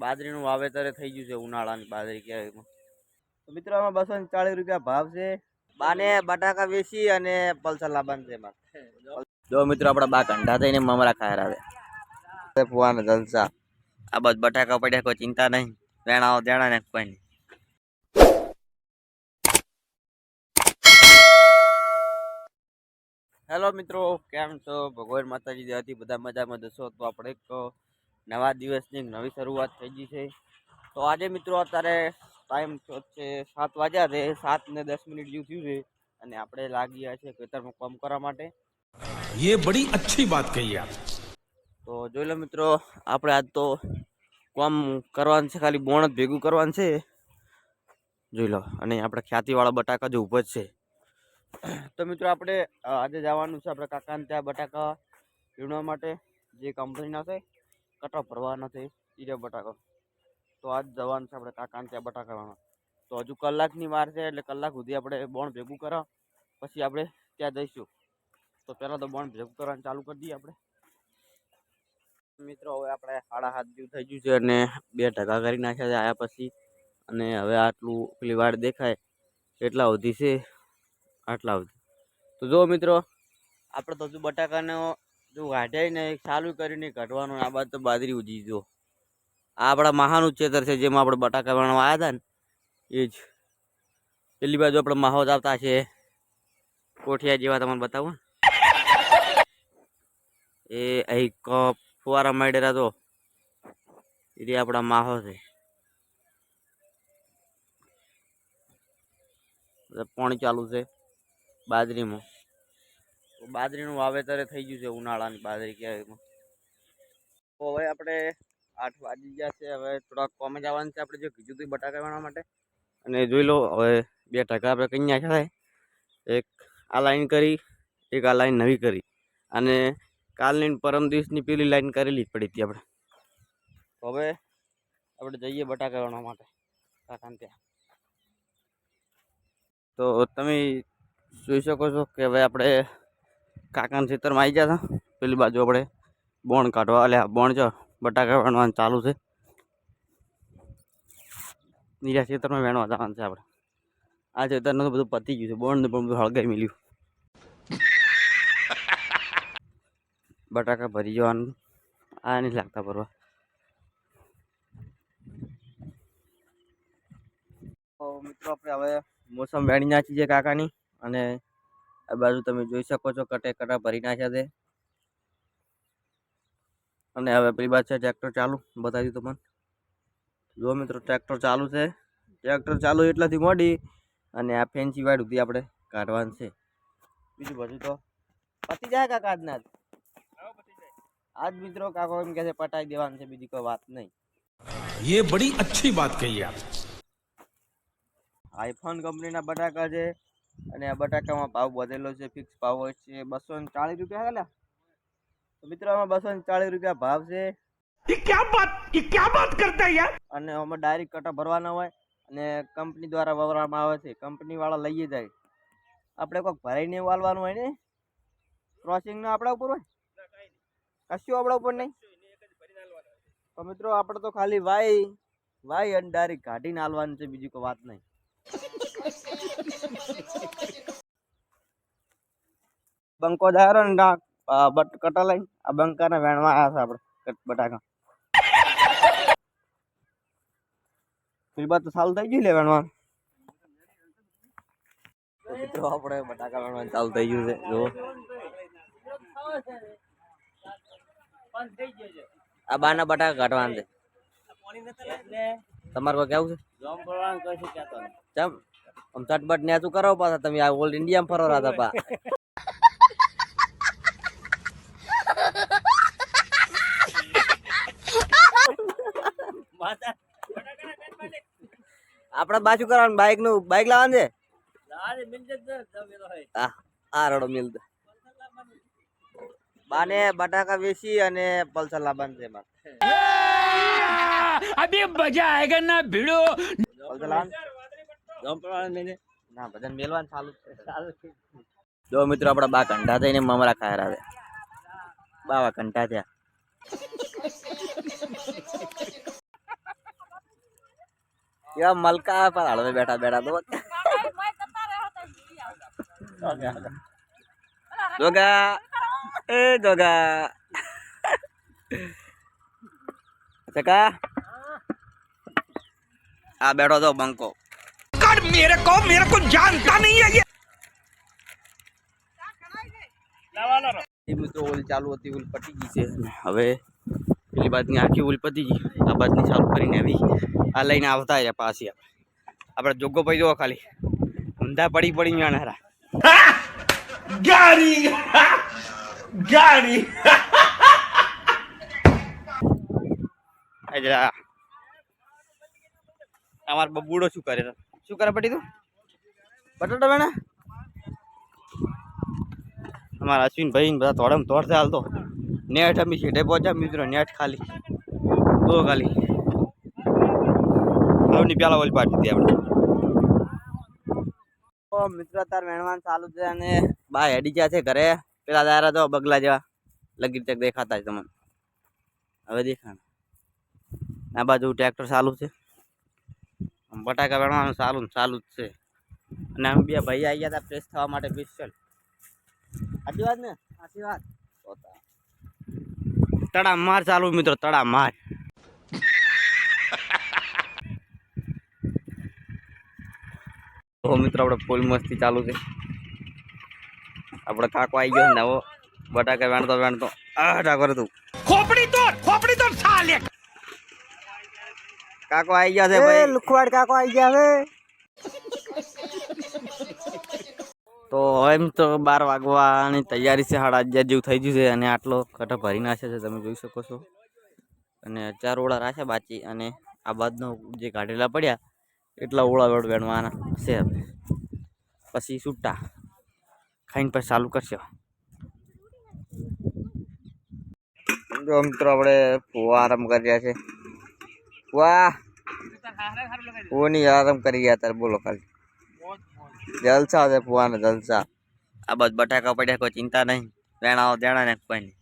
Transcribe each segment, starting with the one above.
બાજરીનું વાવેતર થઈ ગયું છે ઉનાળાની બાજરી કહેવાય. તો મિત્રો આમાં 240 રૂપિયા ભાવ છે. બાને બટાકા વેચી અને પલ્સર લાવવાનું છે એમાં. જો મિત્રો આપડા બા કંઢા થઈને મમરા ખાય રહ્યા ફુવાના જલસા. આ બસ બટાકા પડ્યા, કોઈ ચિંતા નહીં. વેણાઓ દેણા ને કોઈ નહીં. હેલો મિત્રો, કેમ છો? ભગવાન માતાજી દયાથી બધા મજામાં જશો. તો આપણે એક નવા દિવસની નવી શરૂઆત થઈ ગઈ છે. તો આજે મિત્રો અત્યારે ટાઈમ છે 7 વાગ્યા છે, 7 ને 10 મિનિટ જેવું થયું છે અને આપણે લાગી ગયા છે ખેતરમાં કામ કરવા માટે. ये बड़ी अच्छी बात कही आप. તો જોઈ લો મિત્રો, આપણે આજ તો કામ કરવાનું છે, ખાલી બોણ જ ભેગું કરવાનું છે. જોઈ લો, અને આપણે ખ્યાતિવાળા બટાકા જો ઊભો જ છે. તો મિત્રો આપણે આજે જવાનું છે આપણે કાકાને ત્યાં બટાકા વીણવા માટે. જે કંપનીના છે કટો ભરવાના છે એ બટાકા. તો આજ જવાનું છે આપણે કાકાને ત્યાં બટાકા વીણવા. તો હજુ કલાકની વાર છે, એટલે કલાક સુધી આપણે બોણ ભેગું કરવા, પછી આપણે ત્યાં જઈશું. તો પહેલાં તો બોણ ભેગું કરવાનું ચાલુ કરી દઈએ આપણે. મિત્રો હવે આપણે 7:30 જેવું થઈ ગયું છે અને 2 ઢગા કરી નાખ્યા છે આયા પછી. અને હવે આટલું પેલી વાડ દેખાય એટલા સુધી છે, આટલા સુધી. તો જો મિત્રો, આપણે તો હજુ બટાકાનો જો વાઢ્યાય ને ચાલુ કરીને કાઢવાનું. આ બાદ તો બાજરી ઉજી. જો આ આપણા મહાનું ખેતર છે, જેમાં આપણે બટાકા વણવા આવ્યા હતા ને એ જ. પેલી બાજુ આપણે માહો જ આવતા છે કોઠિયા જેવા, તમને બતાવું એ અહીં ફુવારા માંડેલા. તો એ આપણા માહો છે. પાણી ચાલુ છે બાજરીમાં. તો બાજરીનું વાવેતર થઈ ગયું છે ઉનાળાની બાજરી કહેવાય. તો હવે આપણે 8 વાગી ગયા છે. હવે થોડાક કોમે જવાનું છે આપણે, જે કીધું હતું બટાકા વેણવા માટે. અને જોઈ લો, હવે 2 ટકા આપણે કઈ નાખ્યા. એક આ લાઈન કરી, એક આ લાઈન નવી કરી, અને કાલની પરમ દિવસની પેલી લાઈન કરેલી પડી હતી આપણે. તો હવે આપણે જઈએ બટાકા વેણવા માટે કાકાને ત્યાં. તો તમે જોઈ શકો છો કે હવે આપણે કાકાના ખેતરમાં આવી ગયા હતા. પેલી બાજુ આપણે બોણ કાઢવા, એટલે બોણ છે બટાકા વેણવાનું ચાલુ છે. નીરા ખેતરમાં વેણવા જવાનું છે આપણે. આ ખેતરનું તો બધું પતી ગયું છે, બોણ ને પણ બધું હળગાઈ મળ્યું. બટાકા ભરી જવાનું. આ નહીં લાગતા ભરવા. તો મિત્રો આપણે હવે મોસમ વેણી નાખી છે કાકાની. અને આ બાજુ તમે જોઈ શકો છો કટે કટા ભરી નાખ્યા છે. અને હવે પેલી બાજુ છે ટ્રેક્ટર ચાલુ, બતાવી દીધું તમને. જો મિત્રો, ટ્રેક્ટર ચાલુ છે. ટ્રેક્ટર ચાલુ એટલાથી મોડી અને આ ફેન્સી વાડ સુધી આપણે કાઢવાનું છે. બીજું બધું તો પતી જાય કાકા આજના જ. આજ મિત્રો કાકો એમ કહે છે પટાઈ દેવાનું છે, બીજી કોઈ વાત નહીં. ये बड़ी अच्छी बात कही आप. આઈફોન કંપનીના બટાકા છે. અને આ બટાકામાં ભાવ વધેલો છે, ફિક્સ ભાવ હોય છે 240 રૂપિયા. હેલા તો મિત્રો આમાં 240 રૂપિયા ભાવ છે. ये क्या बात करता है यार. અને આમાં ડાયરેક્ટ કટા ભરવાના હોય અને કંપની દ્વારા વવરાવામાં આવે છે. કંપની વાળા લઈએ જાય, આપણે કોઈક ભરાઈને વાળવાનું હોય ને. ક્રોસિંગ ના આપણા ઉપર હોય, કશું આપણા ઉપર નહીં. તો મિત્રો આપણે તો ખાલી વાય અને ડાયરેક્ટ કાઢીને હાલવાનું છે, બીજી કોઈ વાત નહીં. બંકો દારો ને કટા લઈને આ બંકાને વેણવા આવ્યા છે આપણે બટાકા. પેલી બાદ તો ચાલુ થઈ ગયું લે વેણવા. મિત્રો આપણે બટાકા વેણવાનું ચાલુ થઈ ગયું છે. જો આ બાના બટાકા કાઢવાના છે. તમારે કોઈ કેવું છે? ચમ આમ ચટપટ ને તું કરો પાછા. તમે આ ઓલ ઇન્ડિયામાં ફરો રહ્યા હતા. આપડે બાજુ કરવાનું, બાઈક લાવવાનું છે. હા રડો મિલ બાને બટાકા વેચી અને પલ્સર લાવવાનું છે એમાં. अभी मजा आएगा ना भिड़ो. પલ્સર લાવવાનું ના, બધાને મેલવાનું ચાલુ છે. જો મિત્રો આપડા બા કંઠા થઈને મમરા ખાય રહ્યા. બાવા કંઠા થયા. કેવા મલકા પર હાડવે બેઠા બેઠા તો જોગા એ જોગા ચકા આ બેઠો તો બંકો मेरे को जानता नहीं है ये મિત્રો ઓલ ચાલુ હતી ઓલ પટી ગઈ છે હવે પેલી બાજની આખી ઓલ પતી ગઈ આ બાજની ચાલુ કરીને આવી આ લઈને આવતા રહ્યા પાછી આપણે જોગો પડી દો ખાલી ઊંધા પડી પડી જાણે गाड़ी गाड़ी જરા અમાર બબુડો શું કરે પટી તું બટાટા વેણા અમારા અશ્વિનભાઈ ને બધા તોડમ તોડશે હાલ તો નેટ અમે છેટે પહોંચ્યા મિત્રો નેટ ખાલી તો ખાલી હવની પેલા ઓલી પાડી દીધી આપણે તો મિત્રો તાર વેણવાનું ચાલુ છે અને બા હેડી ગયા છે ઘરે પેલા દારા તો બગલા જેવા લગી તક દેખાતા જ તમને હવે દેખાણ આ બાજુ ટ્રેક્ટર ચાલુ છે બટાકા વેણવાનું ચાલુ જ છે અને અમે બે ભાઈ આવી ગયા હતા ફ્રેશ થવા માટે સ્પેશિયલ સાચી વાત ને સાચી વાત તડા માર ચાલુ મિત્રો તડા માર તો મિત્રો આપણે ફૂલ મસ્તી ચાલુ છે આપણે કાકો આવી ગયો ને બટાકા વેણતો આટા કરે તું खोपड़ी तोड़ साले કાકો આવી ગયા છે ભાઈ લુખવાડ કાકો આવી ગયા છે તો એમ તો 12 વાગવાની તૈયારી છે 11:30 જેવું થઈ ગયું છે અને આટલો કટો ભરી નાખે છે તમે જોઈ શકો છો અને 4 ઓળા રાખ્યા બાકી અને આ બાદનો જે કાઢેલા પડ્યા એટલા ઓળા વેડ વેણવાના છે પછી છૂટા ખાઈને પછી ચાલુ કરશે જો મિત્રો આપણે ફુવા આરામ કરી રહ્યા છે વાહ ફુવાની આરામ કરી રહ્યા ત્યારે બોલો ખાલી જલસા છે ફુવાના જલસા આ બસ બટાકા પડ્યા કોઈ ચિંતા નહીં વેણાઓ દેણા ને કોઈ નહીં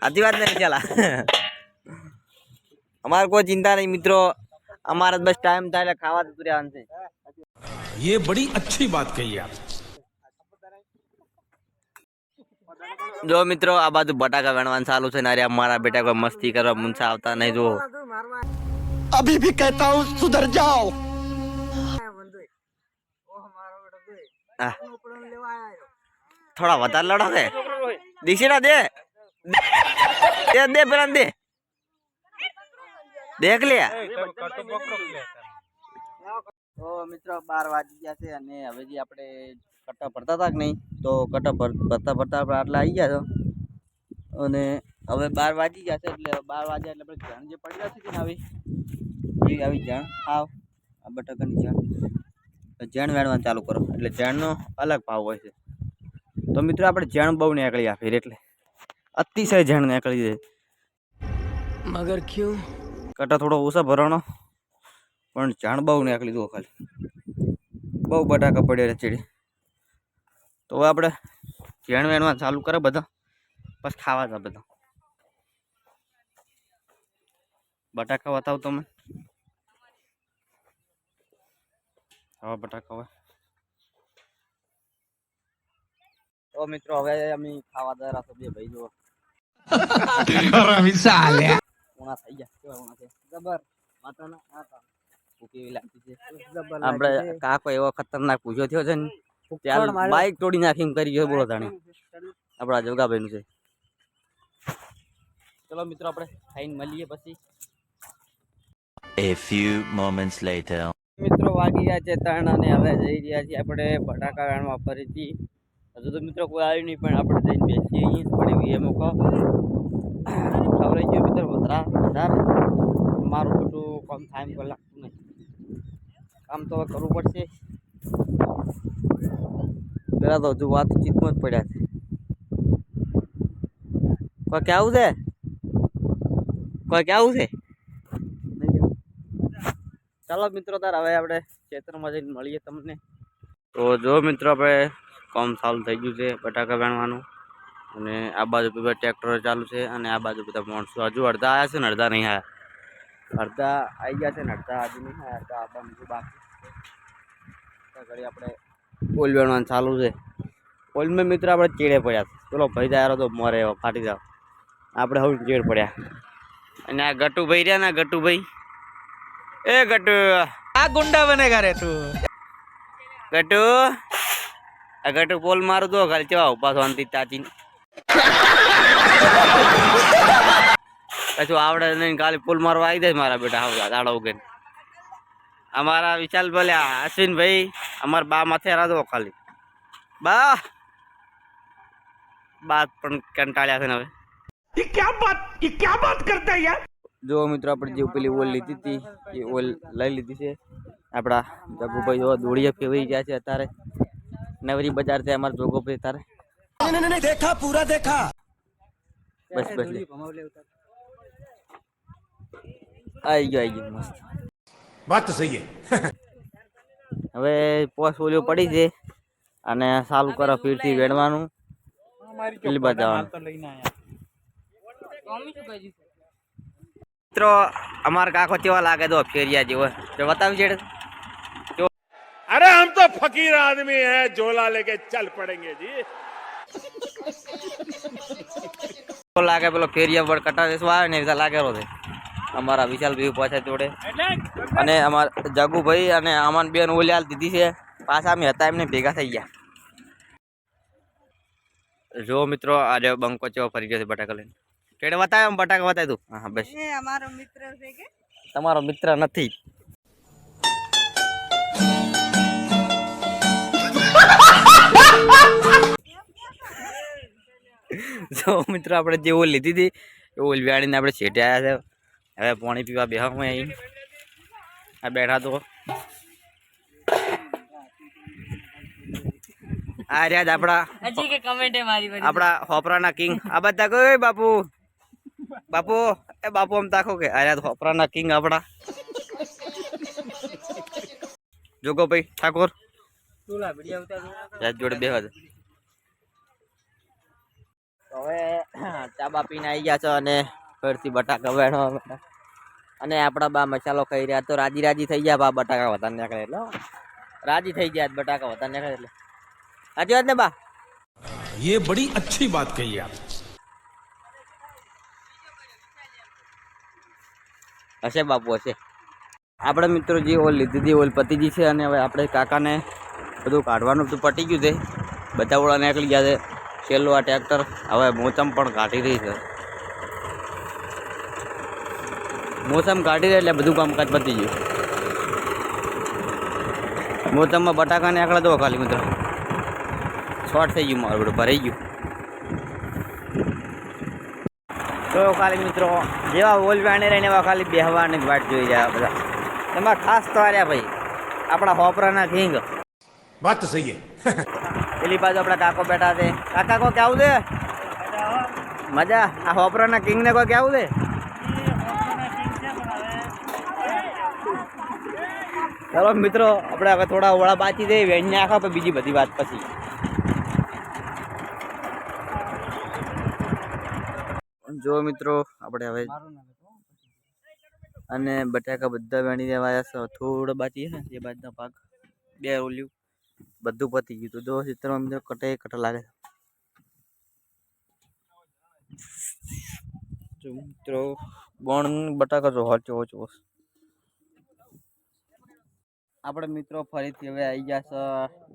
આજી વાત નહીં ચાલા અમારે કોઈ ચિંતા નહીં મિત્રો અમારે બસ ટાઈમ થાય એટલે ખાવા જતું રહેવાનું છે ये बड़ी अच्छी बात कही आप જો મિત્રો આ બાજુ બટાકા વેણવાનું ચાલુ છે ને અરે અમારા બેટા કોઈ મસ્તી કરવા મુંસા આવતા નહીં જો अभी भी कहता हूँ सुधर जाओ થોડા વધારે લડો છે દીક્ષિતા દે પેલા દે દેખ લે તો મિત્રો 12 વાગી ગયા છે અને હવે જે આપણે કટ્ટા ભરતા હતા કે નહીં તો કટ્ટા ભરતા આપણે આટલા આવી ગયા છો અને હવે 12 વાગી ગયા છે એટલે 12 વાગ્યા એટલે આપણે જણ જે પડ્યા છે ને આવી જણ આવ આ બટાકાની જણ વેણવાનું ચાલુ કરો એટલે જણનો અલગ ભાવ હોય છે તો મિત્રો આપણે જણ બહુ નીકળી આ ફેર એટલે અતિશય જણ નીકળી જાય मगर क्यों કટ્ટા થોડો ઓછા ભરવાનો પણ જણ બહુ નીકળી દો ખાલી બહુ બટાકા પડ્યા ચીડી તો હવે આપણે જણ વેણવાનું ચાલુ કરે બધા બસ ખાવા જા બધા બટાકા બતાવ તમે ખાવા બટાકા હોય તો મિત્રો હવે અમે ખાવા જરા તો બે ભાઈ જો ઉણા થઈ ગયા કેવા ઉણા છે જબર માતાના આતા કેવી લાગતી છે આપણે કાકો એવો ખતરનાક પૂછ્યો થયો છે ને ત્યાં બાઈક તોડી નાખી કરી ગયો બોલો જાણે આપણા જોગાભાઈ નું છે ચલો મિત્રો આપણે ખાઈને મળીએ પછી A few moments later. મિત્રો વાગી ગયા છે 3 અને હવે જઈ રહ્યા છીએ આપણે બટાકા વેણવા ફરીથી હજુ તો મિત્રો કોઈ આવ્યું નહીં પણ આપણે જઈને બેસીએ અહીં પડી ગઈ એમ કહો ખબર ગયો મિત્રો વધારે મારું બધું કામ થાય એમ કોઈ લાગતું નહીં કામ તો હવે કરવું પડશે પેલા તો હજુ વાતચીતમાં જ પડ્યા છે કોઈ કેવું છે ચાલો મિત્રો તાર હવે આપણે ખેતરમાં જઈને મળીએ તમને તો જો મિત્રો આપણે કામ ચાલુ થઈ ગયું છે બટાકા વેણવાનું અને આ બાજુ બધા ટ્રેક્ટર ચાલુ છે અને આ બાજુ બધા માણસો હજુ અડધા આવ્યા છે ને અડધા નહીં આવ્યા. અડધા આવી ગયા છે ને અડધા હજુ નહીં આવ્યા. અડધા આપણા બીજું બાકી ઘડી આપણે ઓલ વેણવાનું ચાલુ છે. ઓલમાં મિત્ર આપણે ચીડે પડ્યા. પેલો ભાઈ જાય તો મોરે ફાટી જાવ. આપણે હવે ચીડ પડ્યા. અને આ ગટુભાઈ રહ્યા ને ગટુભાઈ, એ ગટુ क्या गुंडा बनेगा रे तू? ગટુ, આ ગટુ પોલ મારું દો ખાલી ચેવા ઉભા શાંતિ ચાચી કશું આવડે નહીં. ખાલી પુલ મારવા આવી જાય મારા બેટા હવે દાડો ઉગે. અમારા વિશાલ બોલ્યા અશ્વિનભાઈ અમારા બા માથે રાધો ખાલી બા બાત પણ કંટાળ્યા છે ને હવે. ये क्या बात करता है यार? જો મિત્રો આપણે જે પેલી ઓલ લીધી હતી એ ઓલ લઈ લીધી છે. આપણા જગુભાઈ જો દોડીએ ફેવરી ગયા છે અત્યારે. નવરી બજાર છે અમારા જોગોભાઈ અત્યારે. देखा पूरा देखा. બસ બસ આવી ગયો મસ્ત. बात तो सही है. હવે પોસ ઓલિયો પડી છે અને ચાલુ કરો ફીરથી વેડવાનું. પેલી બાજુ જવાનું. મિત્રો અમારા કાકો કેવા લાગે તો ફેરિયા જેવો તો બતાવી છે. अरे हम तो फकीर आदमी हैं, झोला लेके चल पड़ेंगे जी. લાગે પેલો ફેરિયા પર કટા દેસવા આવે ને એ લાગેલો છે. અમારા વિશાલ ભાઈ પાછા જોડે અને અમારા જગુભાઈ અને અમન બેન ઓલી હાલ દીધી છે. પાછા અમે હતા એમને ભેગા થઈ ગયા. જો મિત્રો આજે બંકો ચેવો ફરી ગયો છે બટાકા લઈને. કેડે બતાવે આમ બટાકા બતાય તું. હા બસ અમારો મિત્ર છે કે તમારો મિત્ર નથી. જો મિત્રો આપણે જે ઓલ લીધી હતી એ ઓલ વ્યાણીને આપણે છેટે આવ્યા છે. હવે પાણી પીવા બેહવામાં અહીં આ બેઠા તો આ રહ્યા જ આપણા હજી કે કમેન્ટ મારી પડી આપણા હોપરાના કિંગ. આ બધા કોઈ બાપુ બાપુ એ બાપુ આમ તાકો કે આ રહ્યા હોપરાના કિંગ આપણા જોગો ભાઈ ઠાકોર જોડે બેહવા દે. હવે ચા બા પીને આવી ગયા છો અને ફરીથી બટાકા વેણવા અને આપણા બા મસાલો ખાઈ રહ્યા તો રાજી રાજી થઈ ગયા. બા બટાકા વધારે નીકળે એટલે રાજી થઈ ગયા. બટાકા વધારે નીકળે એટલે સાચી વાત ને બા? ये बड़ी अच्छी बात कही आप. હશે બાપુ હશે. આપણે મિત્રો જે ઓલ લીધી હતી ઓલ પતીજી છે અને હવે આપણે કાકાને બધું કાઢવાનું તો પતી ગયું છે. બધા ઓળા નીકળી ગયા છે. છેલ્લું આ ટ્રેક્ટર હવે મોસમ પણ કાઢી રહી છે. મોસમ કાઢી રહી એટલે બધું કામકાજ પતી ગયું. મોસમમાં બટાકા નીકળે તો ખાલી મિત્રો શોર્ટ થઈ ગયું. મારું બધું ભરાઈ ગયું. તો ખાલી મિત્રો જેવા ઓલ વાણી રહીને એવા ખાલી બેહવાની જ વાટ જોઈ જાય બધા. એમાં ખાસ તો આર્યા ભાઈ આપણા હોપરાના કિંગ. बात तो सही है. પેલી બાજુ આપણા કાકો બેઠા છે. કાકા કો કેવું છે? મજા. આ હોપરાના કિંગ ને કોઈ કેવું છે? ચલો મિત્રો આપણે હવે થોડા ઓળા બાચી દઈએ વેણને આખા પછી બીજી બધી વાત પછી. જો મિત્રો આપણે હવે અને બટાકા બધા વેણી દેવાયા છે. થોડો બાકી છે એ બાજુનો ભાગ બે રોલ્યું બધું પતી ગયું. તો જો ચિત્રમાં મિત્રો કટે કટ લાગે. જો મિત્રો બોણ બટાકા જો હોચો હોચો આપણે મિત્રો ફરીથી હવે આવી ગયા છે.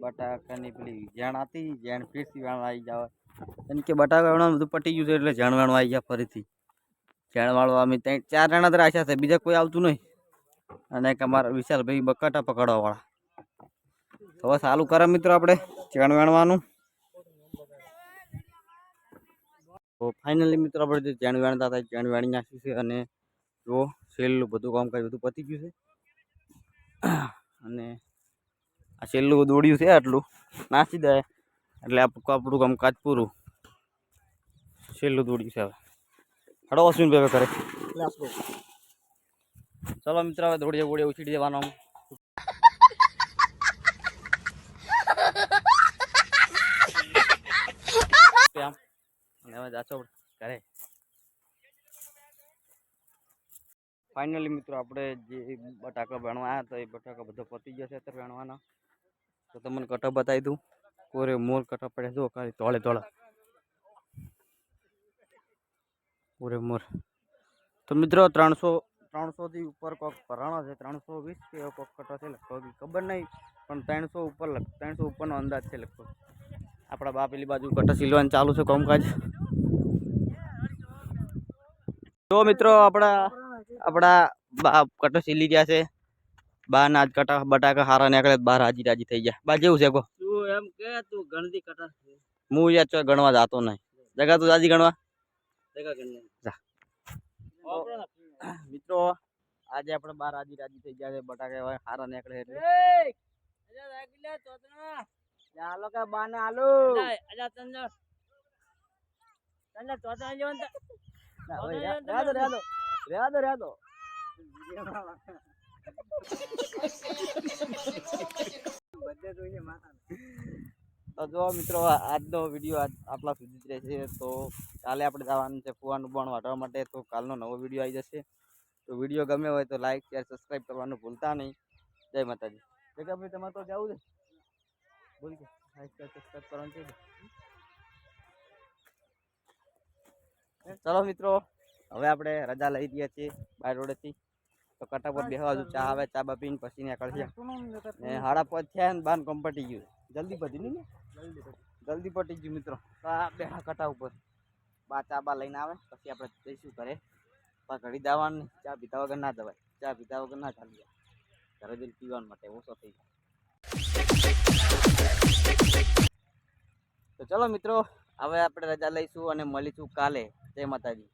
બટાકાની પેલી ઝેણ હતી ઝેણ ફરીથી વેણવા આવી જાવ કેમ કે બટાકા વેણવાનું બધું પટી ગયું છે એટલે ઝેણ વેણવા આવી ગયા ફરીથી. ઝેણ વાળવા અમે 3-4 જણા તો રાખ્યા છે. બીજા કોઈ આવતું નહીં. અને એક અમારા વિશાલભાઈ બકાટા પકડવા વાળા. હવે ચાલુ કરે મિત્રો આપણે ઝેણ વેણવાનું. તો ફાઇનલી મિત્રો આપણે જે ઝેણ વેણતા હતા ઝેણ વેણી નાખ્યું છે અને જો છેલ્લું બધું કામકાજ બધું પતી ગયું છે. અને આ છેલ્લું દોડ્યું છે આટલું નાસી દે એટલે આપણું કામકાજ પૂરું. છેલ્લું દોડ્યું છે. હવે હડો અશ્વિન ભાઈ કરે. ચલો મિત્ર હવે દોડીએ બોડીએ ઉછીડી દેવાનો. અને હવે જાશો ઘરે. ફાઇનલી મિત્રો આપણે જે બટાકા ભણવા આવ્યા હતા એ બટાકા બધો પતી ગયો છે અત્યારે ભણવાનો. તો તમને કટા બતાવી દઉં. કોરે મોર કટા પડ્યા જો ખાલી તોળે તોળે પૂરે મોર. તો મિત્રો 300 થી ઉપર કોક ભરાણો છે. 320 કે એવો કોક કટો છે લગભગ, ખબર નહીં, પણ 300 ઉપરનો અંદાજ છે લગભગ. આપણા બા પેલી બાજુ કટા સીલવાનું ચાલુ છે કામકાજ. તો મિત્રો આપણા બા કટો સીલી ગયા છે. બા ના આજ કટા બટાકા હારા નીકળે બાર રાજી થઈ ગયા. બા જેવું છે કો તું એમ કે તું ગણતી કટા હું યાર ચો ગણવા જાતો નહીં. જગા તું દાદી ગણવા જગા ગણને જા. મિત્રો આજે આપણે બાર રાજી થઈ ગયા છે. બટાકા હવે હારા નીકળે એટલે અજા રાગીલા ચોતના હાલો કે બાને હાલો. અજા તંદર ચોતના જેવન રેદો તો જો મિત્રો આજનો વિડીયો આટલા સુધી જ રહેશે. તો કાલે આપણે જવાનું છે ફુવાનું પણ વાટવા માટે. તો કાલનો નવો વિડીયો આવી જશે. તો વિડીયો ગમે હોય તો લાઈક શેર સબસ્ક્રાઈબ કરવાનું ભૂલતા નહીં. જય માતાજી. જગા ભાઈ તમારે તો જવું છે બોલ કે લાઈક શેર સબસ્ક્રાઈબ કરવાનું છે. ચલો મિત્રો હવે આપણે રજા લઈ રહ્યા છીએ બાર રોડેથી. તો કટા પર બેહવા હજુ ચા આવે, ચા બા પીને પછી નીકળશે. ને 5:30 થયા ને બાન કોમ પટી ગયું. જલ્દી પતી નહીં ને જલ્દી પટી ગયું મિત્રો. તો આ બેહા કટા ઉપર બા ચા બા લઈને આવે પછી આપણે જઈશું ઘરે. ઘડી દાવાનું ચા પીતા વગર ના જવાય. ચા પીતા વગર ના ચાલી જાય. ઘરે જઈને પીવા માટે ઓછો થઈ જાય. તો ચલો મિત્રો હવે આપણે રજા લઈશું અને મળીશું કાલે. જય માતાજી.